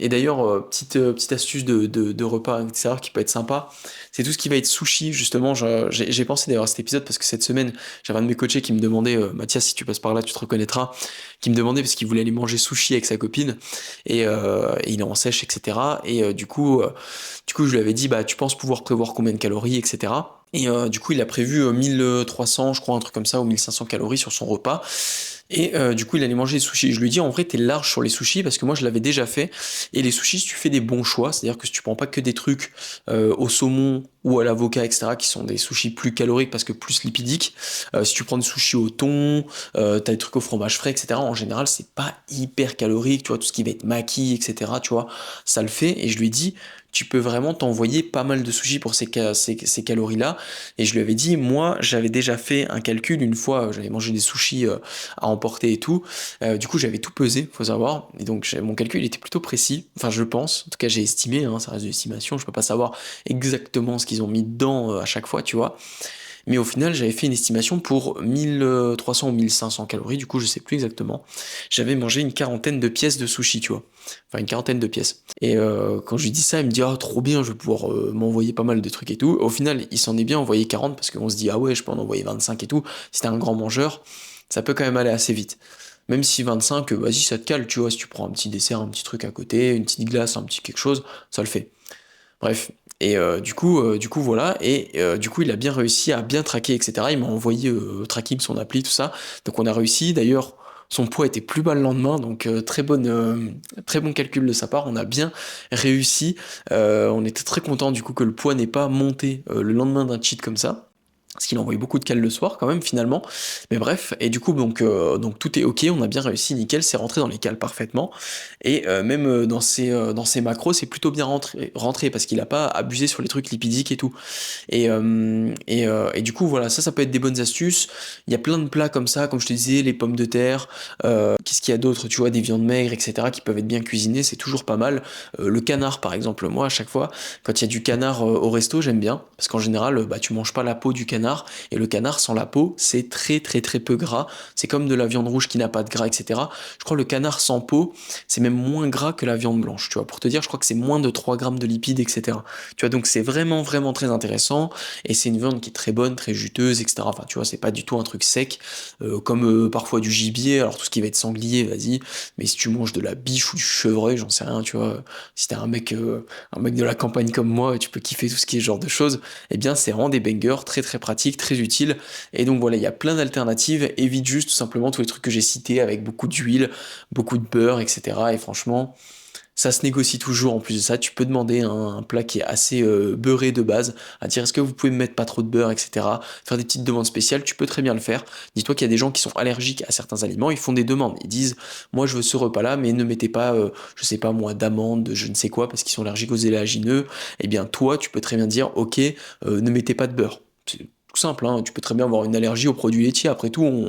d'ailleurs, petite astuce de repas, etc., qui peut être sympa, c'est tout ce qui va être sushi, justement. J'ai pensé d'ailleurs à cet épisode parce que cette semaine, j'avais un de mes coachés qui me demandait, Mathias, si tu passes par là, tu te reconnaîtras, qui me demandait parce qu'il voulait aller manger sushi avec sa copine, et il est en sèche, etc. Et du coup, je lui avais dit, bah, tu penses pouvoir prévoir combien de calories, etc. Et du coup, il a prévu 1300, je crois, un truc comme ça, ou 1500 calories sur son repas. Et du coup, il allait manger des sushis. Je lui dis, en vrai, t'es large sur les sushis parce que moi, je l'avais déjà fait. Et les sushis, si tu fais des bons choix, c'est-à-dire que si tu prends pas que des trucs au saumon ou à l'avocat, etc., qui sont des sushis plus caloriques parce que plus lipidiques, si tu prends des sushis au thon, t'as des trucs au fromage frais, etc., en général, c'est pas hyper calorique, tu vois, tout ce qui va être maki, etc., tu vois, ça le fait. Et je lui ai dit, tu peux vraiment t'envoyer pas mal de sushis pour ces calories-là. Et je lui avais dit, moi, j'avais déjà fait un calcul une fois, j'avais mangé des sushis à emporter et tout. Du coup, j'avais tout pesé, faut savoir. Et donc, mon calcul était plutôt précis. Enfin, je pense. En tout cas, j'ai estimé, hein, ça reste de l'estimation. Je peux pas savoir exactement ce qu'ils ont mis dedans à chaque fois, tu vois. Mais au final, j'avais fait une estimation pour 1300 ou 1500 calories, du coup, je sais plus exactement. J'avais mangé une quarantaine de pièces de sushi, tu vois. Enfin, une quarantaine de pièces. Et quand je lui dis ça, il me dit, ah, trop bien, je vais pouvoir m'envoyer pas mal de trucs et tout. Au final, il s'en est bien envoyé 40 parce qu'on se dit, ah ouais, je peux en envoyer 25 et tout. Si t'es un grand mangeur, ça peut quand même aller assez vite. Même si 25, vas-y, ça te cale, tu vois, si tu prends un petit dessert, un petit truc à côté, une petite glace, un petit quelque chose, ça le fait. Bref. Et du coup, voilà. Et du coup, il a bien réussi à bien traquer, etc. Il m'a envoyé tracking son appli, tout ça. Donc on a réussi. D'ailleurs, son poids était plus bas le lendemain, donc très bon calcul de sa part. On a bien réussi. On était très content du coup que le poids n'ait pas monté le lendemain d'un cheat comme ça. Parce qu'il a envoyé beaucoup de cales le soir quand même finalement. Mais bref, et du coup donc tout est ok, on a bien réussi, nickel, c'est rentré dans les cales parfaitement. Et même dans ses macros, c'est plutôt bien rentré parce qu'il a pas abusé sur les trucs lipidiques et tout. Et du coup voilà, ça peut être des bonnes astuces. Il y a plein de plats comme ça, comme je te disais, les pommes de terre, qu'est-ce qu'il y a d'autre, tu vois, des viandes maigres, etc. qui peuvent être bien cuisinées, c'est toujours pas mal. Le canard par exemple, moi à chaque fois, quand il y a du canard au resto, j'aime bien, parce qu'en général, bah, tu manges pas la peau du canard, et le canard sans la peau, c'est très très très peu gras. C'est comme de la viande rouge qui n'a pas de gras, etc. Je crois que le canard sans peau, c'est même moins gras que la viande blanche, tu vois. Pour te dire, je crois que c'est moins de 3 grammes de lipides, etc. Tu vois, donc c'est vraiment vraiment très intéressant, et c'est une viande qui est très bonne, très juteuse, etc. Enfin, tu vois, c'est pas du tout un truc sec, comme parfois du gibier, alors tout ce qui va être sanglier, vas-y, mais si tu manges de la biche ou du chevreuil, j'en sais rien, tu vois, si t'es un mec de la campagne comme moi, et tu peux kiffer tout ce qui est ce genre de choses, eh bien c'est vraiment des bangers très très pratiques, très utiles. Et donc voilà, il y a plein d'alternatives. Évite juste tout simplement tous les trucs que j'ai cités avec beaucoup d'huile, beaucoup de beurre, etc. Et franchement, ça se négocie toujours. En plus de ça, tu peux demander un plat qui est assez beurré de base, à dire est-ce que vous pouvez me mettre pas trop de beurre, etc. Faire des petites demandes spéciales, tu peux très bien le faire. Dis-toi qu'il y a des gens qui sont allergiques à certains aliments, ils font des demandes. Ils disent, moi je veux ce repas-là, mais ne mettez pas, je sais pas moi, d'amandes, de je ne sais quoi, parce qu'ils sont allergiques aux élagineux. Eh bien toi, tu peux très bien dire, ok, ne mettez pas de beurre. C'est tout simple, hein. Tu peux très bien avoir une allergie aux produits laitiers. Après tout,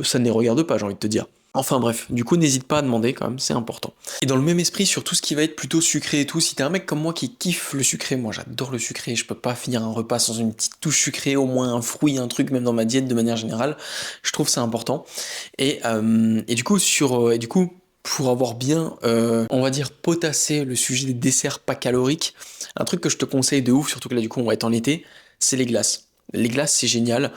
ça ne les regarde pas, j'ai envie de te dire. Enfin bref, du coup n'hésite pas à demander quand même, c'est important. Et dans le même esprit, sur tout ce qui va être plutôt sucré et tout, si t'es un mec comme moi qui kiffe le sucré, moi j'adore le sucré, je peux pas finir un repas sans une petite touche sucrée, au moins un fruit, un truc, même dans ma diète de manière générale, je trouve ça important. Et du coup, pour avoir bien, on va dire, potassé le sujet des desserts pas caloriques, un truc que je te conseille de ouf, surtout que là du coup on va être en été, c'est les glaces. Les glaces, c'est génial.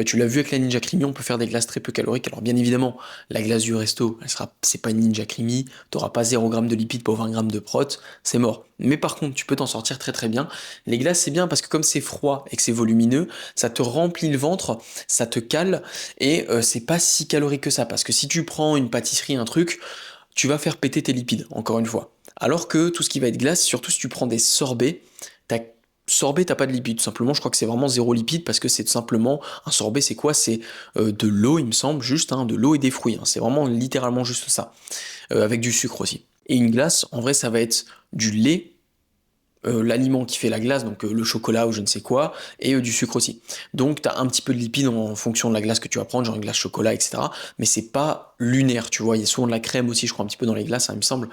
Tu l'as vu avec la Ninja Creamy, on peut faire des glaces très peu caloriques. Alors bien évidemment, la glace du resto, c'est pas une Ninja Creamy, t'auras pas 0 g de lipides pour 20 g de prot, c'est mort. Mais par contre, tu peux t'en sortir très très bien. Les glaces, c'est bien parce que comme c'est froid et que c'est volumineux, ça te remplit le ventre, ça te cale, et c'est pas si calorique que ça. Parce que si tu prends une pâtisserie, un truc, tu vas faire péter tes lipides, encore une fois. Alors que tout ce qui va être glace, surtout si tu prends des sorbets, t'as sorbet, t'as pas de lipides, tout simplement, je crois que c'est vraiment zéro lipide parce que c'est tout simplement un sorbet, c'est quoi? C'est de l'eau, il me semble, juste, hein, de l'eau et des fruits, hein. C'est vraiment littéralement juste ça, avec du sucre aussi. Et une glace, en vrai, ça va être du lait, l'aliment qui fait la glace, donc le chocolat ou je ne sais quoi, et du sucre aussi. Donc tu as un petit peu de lipides en fonction de la glace que tu vas prendre, genre une glace chocolat, etc. Mais c'est pas lunaire, tu vois. Il y a souvent de la crème aussi, je crois, un petit peu dans les glaces, hein, il me semble.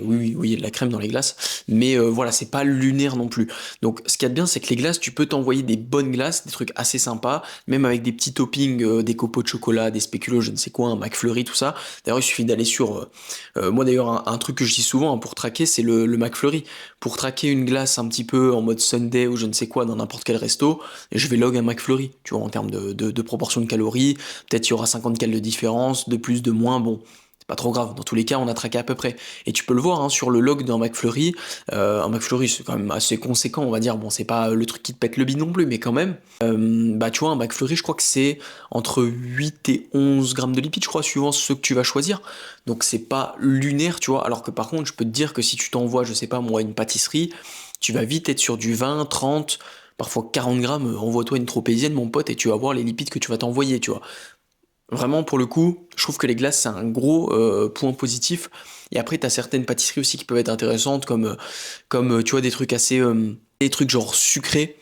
Oui, il y a de la crème dans les glaces. Mais voilà, c'est pas lunaire non plus. Donc ce qu'il y a de bien, c'est que les glaces, tu peux t'envoyer des bonnes glaces, des trucs assez sympas, même avec des petits toppings, des copeaux de chocolat, des spéculoos, je ne sais quoi, un McFlurry, tout ça. D'ailleurs, il suffit d'aller sur... moi d'ailleurs, un truc que je dis souvent, hein, pour traquer, c'est le McFlurry. Pour traquer une glace un petit peu en mode Sunday ou je ne sais quoi dans n'importe quel resto, et je vais log un McFlurry, tu vois, en termes de proportion de calories, peut-être il y aura 50 calories de différence, de plus, de moins, bon, Pas trop grave, dans tous les cas on a traqué à peu près. Et tu peux le voir hein, sur le log d'un McFlurry, un McFlurry c'est quand même assez conséquent on va dire, bon c'est pas le truc qui te pète le bide non plus, mais quand même, bah tu vois un McFlurry je crois que c'est entre 8 et 11 grammes de lipides je crois, suivant ce que tu vas choisir, donc c'est pas lunaire tu vois, alors que par contre je peux te dire que si tu t'envoies, je sais pas moi, une pâtisserie, tu vas vite être sur du 20, 30, parfois 40 grammes, envoie-toi une tropézienne mon pote et tu vas voir les lipides que tu vas t'envoyer tu vois. Vraiment, pour le coup, je trouve que les glaces, c'est un gros point positif. Et après, t'as certaines pâtisseries aussi qui peuvent être intéressantes, comme tu vois, des trucs assez... des trucs genre sucrés,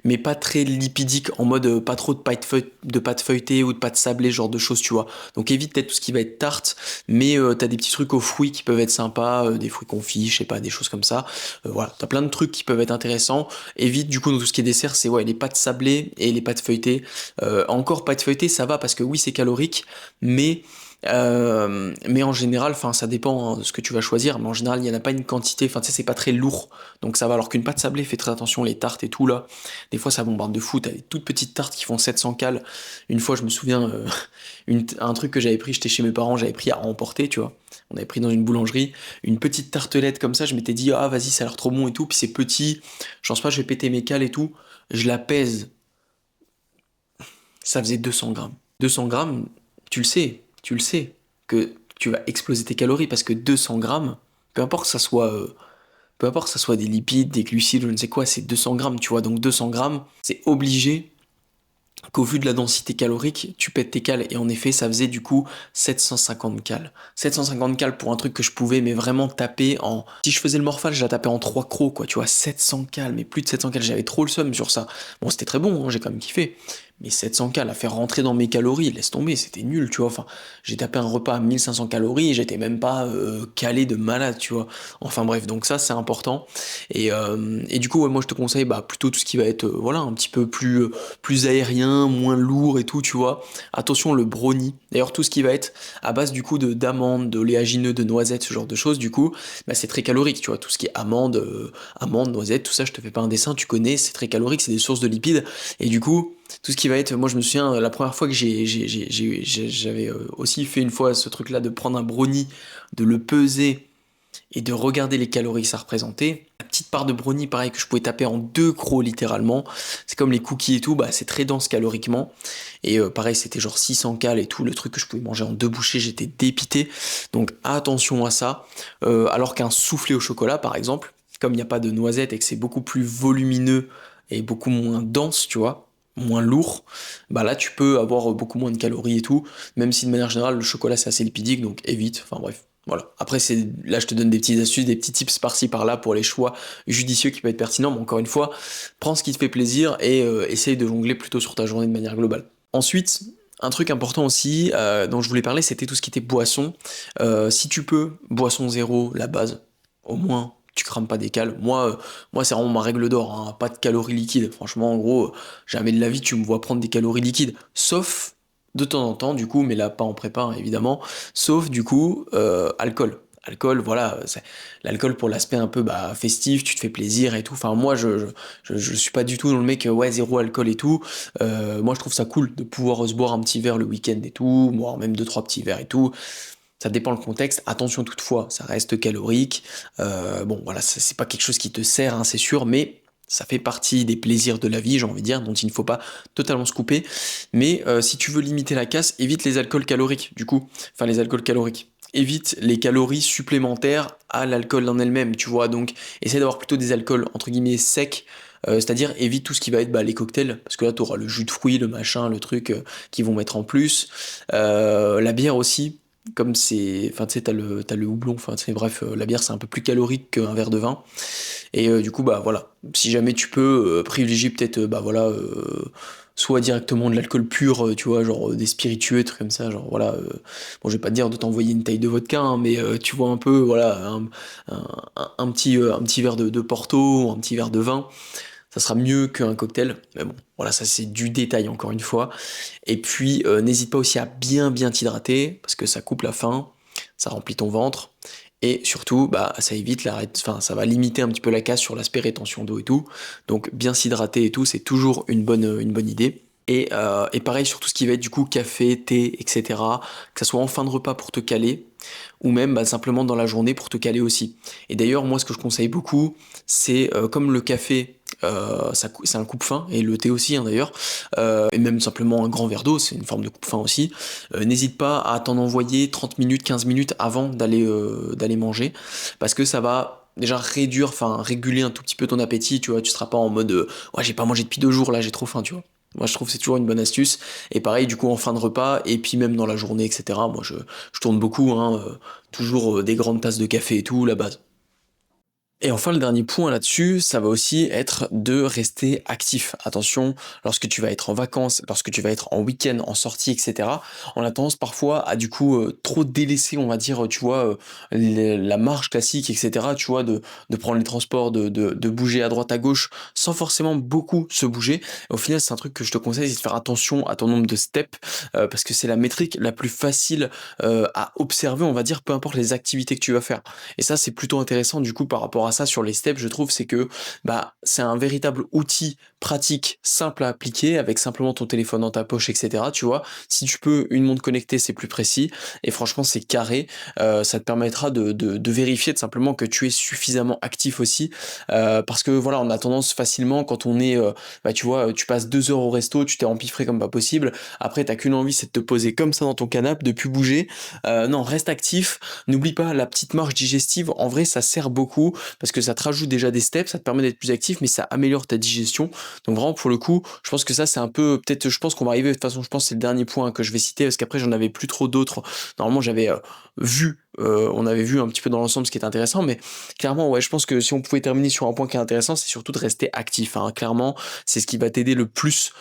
mais pas très lipidiques, en mode pas trop de pâte feuilletée ou de pâte sablée, ce genre de choses, tu vois. Donc évite peut-être tout ce qui va être tarte, mais t'as des petits trucs aux fruits qui peuvent être sympas, des fruits confits, je sais pas, des choses comme ça. Voilà, t'as plein de trucs qui peuvent être intéressants. Évite du coup dans tout ce qui est dessert, c'est ouais, les pâtes sablées et les pâtes feuilletées. Encore pâtes feuilletées, ça va parce que oui, c'est calorique, mais mais en général, enfin, ça dépend hein, de ce que tu vas choisir, mais en général, il n'y en a pas une quantité, enfin, tu sais, c'est pas très lourd, donc ça va. Alors qu'une pâte sablée, fais très attention, les tartes et tout, là, des fois, ça bombarde de fou, t'as des toutes petites tartes qui font 700 cales. Une fois, je me souviens, un truc que j'avais pris, j'étais chez mes parents, j'avais pris à emporter, tu vois. On avait pris dans une boulangerie, une petite tartelette comme ça, je m'étais dit, ah, vas-y, ça a l'air trop bon et tout, puis c'est petit, je pense pas, je vais péter mes cales et tout, je la pèse, ça faisait 200 grammes. 200 grammes, tu le sais, que tu vas exploser tes calories parce que 200 grammes, peu importe que ça soit, peu importe que ça soit des lipides, des glucides, je ne sais quoi, c'est 200 grammes, tu vois. Donc 200 grammes, c'est obligé qu'au vu de la densité calorique, tu pètes tes cales. Et en effet, ça faisait du coup 750 cales. 750 cales pour un truc que je pouvais, mais vraiment taper en... Si je faisais le morphal, je la tapais en 3 crocs, quoi. Tu vois, 700 cales, mais plus de 700 cales. J'avais trop le seum sur ça. Bon, c'était très bon, hein, j'ai quand même kiffé. Mais 700 cales à faire rentrer dans mes calories, laisse tomber, c'était nul, tu vois. Enfin, j'ai tapé un repas à 1500 calories et j'étais même pas calé de malade, tu vois. Enfin bref, donc ça, c'est important. Et du coup, ouais, moi, je te conseille bah, plutôt tout ce qui va être, voilà, un petit peu plus aérien, moins lourd et tout, tu vois. Attention, le brownie. D'ailleurs, tout ce qui va être à base, du coup, d'amandes, d'oléagineux, de noisettes, ce genre de choses, du coup, bah, c'est très calorique, tu vois. Tout ce qui est amandes, noisettes, tout ça, je te fais pas un dessin, tu connais, c'est très calorique, c'est des sources de lipides. Et du coup, tout ce qui va être, moi je me souviens la première fois que j'avais aussi fait une fois ce truc là de prendre un brownie, de le peser et de regarder les calories que ça représentait. La petite part de brownie pareil que je pouvais taper en 2 crocs littéralement, c'est comme les cookies et tout, bah c'est très dense caloriquement et pareil c'était genre 600 cales et tout, le truc que je pouvais manger en 2 bouchées, j'étais dépité, donc attention à ça. Alors qu'un soufflé au chocolat par exemple, comme il n'y a pas de noisettes et que c'est beaucoup plus volumineux et beaucoup moins dense, tu vois, moins lourd, bah là tu peux avoir beaucoup moins de calories et tout, même si de manière générale le chocolat c'est assez lipidique, donc évite, enfin bref. Voilà. Après, là, je te donne des petites astuces, des petits tips par-ci par-là pour les choix judicieux qui peuvent être pertinents. Mais encore une fois, prends ce qui te fait plaisir et essaye de jongler plutôt sur ta journée de manière globale. Ensuite, un truc important aussi dont je voulais parler, c'était tout ce qui était boisson. Si tu peux, boisson zéro, la base. Au moins, tu crames pas des cales. Moi c'est vraiment ma règle d'or, hein. Pas de calories liquides. Franchement, en gros, jamais de la vie tu me vois prendre des calories liquides. Sauf de temps en temps, du coup, mais là pas en prépa, hein, évidemment. Sauf du coup, alcool. Alcool, voilà, l'alcool pour l'aspect un peu bah, festif, tu te fais plaisir et tout. Enfin, moi, je suis pas du tout dans le mec, ouais, zéro alcool et tout. Moi, je trouve ça cool de pouvoir se boire un petit verre le week-end et tout, voire même 2, 3 petits verres et tout. Ça dépend le contexte. Attention toutefois, ça reste calorique. Bon, voilà, c'est pas quelque chose qui te sert, hein, c'est sûr, mais ça fait partie des plaisirs de la vie, j'ai envie de dire, dont il ne faut pas totalement se couper. Mais si tu veux limiter la casse, évite les alcools caloriques, du coup. Enfin, les alcools caloriques. Évite les calories supplémentaires à l'alcool en elle-même, tu vois. Donc, essaie d'avoir plutôt des alcools, entre guillemets, secs. C'est-à-dire évite tout ce qui va être bah, les cocktails, parce que là tu auras le jus de fruits, le machin, le truc qu'ils vont mettre en plus. La bière aussi, comme c'est, enfin tu sais, t'as le houblon, enfin tu sais, bref, la bière c'est un peu plus calorique qu'un verre de vin. Et du coup, bah voilà, si jamais tu peux, privilégier peut-être, bah voilà, soit directement de l'alcool pur, tu vois, genre des spiritueux, trucs comme ça, genre voilà. Bon, je vais pas te dire de t'envoyer une taille de vodka, hein, mais tu vois un peu, voilà, un petit verre de Porto, un petit verre de vin, ça sera mieux qu'un cocktail. Mais bon, voilà, ça c'est du détail encore une fois. Et puis, n'hésite pas aussi à bien t'hydrater, parce que ça coupe la faim, ça remplit ton ventre, et surtout, bah, ça évite enfin, ça va limiter un petit peu la casse sur l'aspect rétention d'eau et tout. Donc, bien s'hydrater et tout, c'est toujours une bonne idée. Et pareil sur tout ce qui va être du coup café, thé, etc. Que ça soit en fin de repas pour te caler, ou même simplement dans la journée pour te caler aussi. Et d'ailleurs, moi ce que je conseille beaucoup, c'est comme le café, c'est un coupe-faim, et le thé aussi hein, d'ailleurs, et même simplement un grand verre d'eau, c'est une forme de coupe-faim aussi. N'hésite pas à t'en envoyer 30 minutes, 15 minutes avant d'aller manger, parce que ça va déjà réduire, enfin réguler un tout petit peu ton appétit, tu vois, tu seras pas en mode ouais j'ai pas mangé depuis 2 jours, là j'ai trop faim, tu vois. Moi je trouve que c'est toujours une bonne astuce. Et pareil du coup en fin de repas, et puis même dans la journée, etc. Moi je tourne beaucoup, hein, toujours des grandes tasses de café et tout, la base. Et enfin, le dernier point là-dessus, ça va aussi être de rester actif. Attention, lorsque tu vas être en vacances, lorsque tu vas être en week-end, en sortie, etc., on a tendance parfois à du coup trop délaisser, on va dire, tu vois, la marche classique, etc., tu vois, de prendre les transports, de bouger à droite, à gauche, sans forcément beaucoup se bouger. Et au final, c'est un truc que je te conseille, c'est de faire attention à ton nombre de steps, parce que c'est la métrique la plus facile à observer, on va dire, peu importe les activités que tu vas faire. Et ça, c'est plutôt intéressant du coup par rapport à ça sur les steps, je trouve, c'est que c'est un véritable outil pratique, simple à appliquer, avec simplement ton téléphone dans ta poche, etc. Tu vois, si tu peux une montre connectée, c'est plus précis, et franchement, c'est carré. Ça te permettra de vérifier simplement que tu es suffisamment actif aussi, parce que voilà, on a tendance facilement quand on est, tu vois, tu passes 2 heures au resto, tu t'es empiffré comme pas possible, après t'as qu'une envie, c'est de te poser comme ça dans ton canapé, de plus bouger. Non, reste actif. N'oublie pas la petite marche digestive, en vrai ça sert beaucoup parce que ça te rajoute déjà des steps, ça te permet d'être plus actif, mais ça améliore ta digestion. Donc vraiment pour le coup, je pense que ça c'est un peu, peut-être je pense qu'on va arriver, de toute façon je pense que c'est le dernier point que je vais citer parce qu'après j'en avais plus trop d'autres. Normalement j'avais on avait vu un petit peu dans l'ensemble ce qui est intéressant, mais clairement ouais je pense que si on pouvait terminer sur un point qui est intéressant, c'est surtout de rester actif, hein. Clairement c'est ce qui va t'aider le plus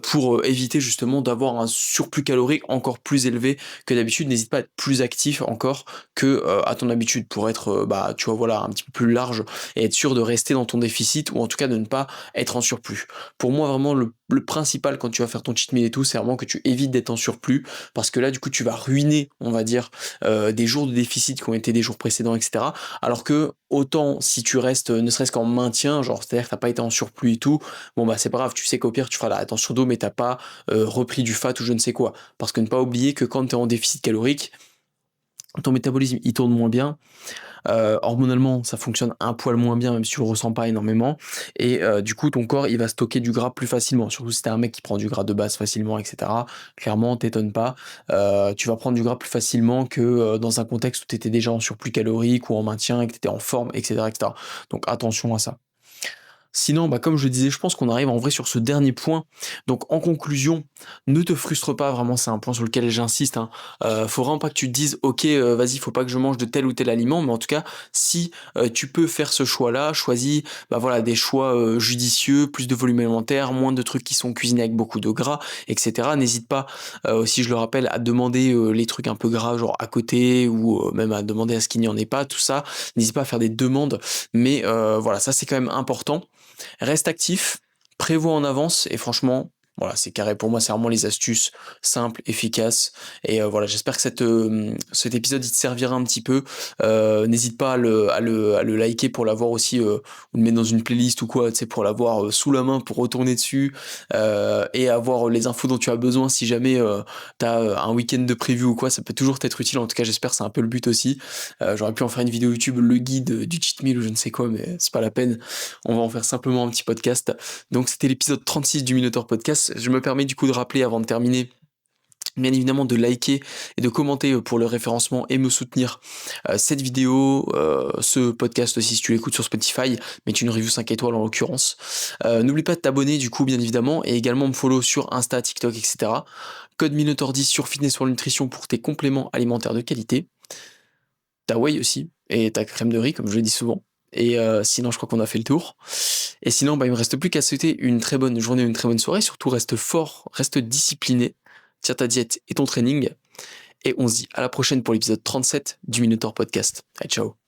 pour éviter justement d'avoir un surplus calorique encore plus élevé que d'habitude. N'hésite pas à être plus actif encore que à ton habitude pour être tu vois voilà un petit peu plus large et être sûr de rester dans ton déficit ou en tout cas de ne pas être en surplus. Pour moi vraiment le principal quand tu vas faire ton cheat meal et tout, c'est vraiment que tu évites d'être en surplus parce que là du coup tu vas ruiner on va dire des jours de déficit qui ont été des jours précédents, etc. Alors que autant si tu restes ne serait-ce qu'en maintien, genre c'est-à-dire que t'as pas été en surplus et tout, bon c'est pas grave, tu sais qu'au pire tu feras la rétention d'eau mais t'as pas repris du fat ou je ne sais quoi. Parce que ne pas oublier que quand tu es en déficit calorique, ton métabolisme il tourne moins bien, hormonalement ça fonctionne un poil moins bien même si tu le ressens pas énormément, et du coup ton corps il va stocker du gras plus facilement, surtout si t'es un mec qui prend du gras de base facilement, etc. Clairement t'étonnes pas, tu vas prendre du gras plus facilement que dans un contexte où t'étais déjà en surplus calorique ou en maintien et que t'étais en forme, etc., etc. Donc attention à ça. Sinon, comme je le disais, je pense qu'on arrive en vrai sur ce dernier point. Donc en conclusion, ne te frustre pas, vraiment c'est un point sur lequel j'insiste, hein. Faut vraiment pas que tu te dises ok vas-y faut pas que je mange de tel ou tel aliment, mais en tout cas si tu peux faire ce choix-là, choisis voilà, des choix judicieux, plus de volume alimentaire, moins de trucs qui sont cuisinés avec beaucoup de gras, etc. N'hésite pas aussi, je le rappelle, à demander les trucs un peu gras genre à côté, ou même à demander à ce qu'il n'y en ait pas, tout ça. N'hésite pas à faire des demandes, mais voilà, ça c'est quand même important. Reste actif, prévois en avance, et franchement, voilà, c'est carré pour moi, c'est vraiment les astuces simples, efficaces. Et voilà, j'espère que cet épisode il te servira un petit peu. N'hésite pas à le liker pour l'avoir aussi, ou le mettre dans une playlist ou quoi, tu sais, pour l'avoir sous la main, pour retourner dessus, et avoir les infos dont tu as besoin si jamais t'as un week-end de prévu ou quoi, ça peut toujours t'être utile. En tout cas, j'espère, c'est un peu le but aussi. J'aurais pu en faire une vidéo YouTube, le guide du cheat meal ou je ne sais quoi, mais c'est pas la peine. On va en faire simplement un petit podcast. Donc c'était l'épisode 36 du Minotaur Podcast. Je me permets du coup de rappeler avant de terminer, bien évidemment de liker et de commenter pour le référencement et me soutenir cette vidéo, ce podcast aussi si tu l'écoutes sur Spotify, mets une review 5 étoiles en l'occurrence. N'oublie pas de t'abonner du coup bien évidemment, et également me follow sur Insta, TikTok, etc. Code Minotaur10 sur Fitness for Nutrition pour tes compléments alimentaires de qualité. Ta whey aussi, et ta crème de riz comme je le dis souvent. Et sinon je crois qu'on a fait le tour. Et sinon il me reste plus qu'à souhaiter une très bonne journée, une très bonne soirée. Surtout reste fort, reste discipliné, tiens ta diète et ton training. Et on se dit à la prochaine pour l'épisode 37 du Minotaur Podcast. Allez, ciao.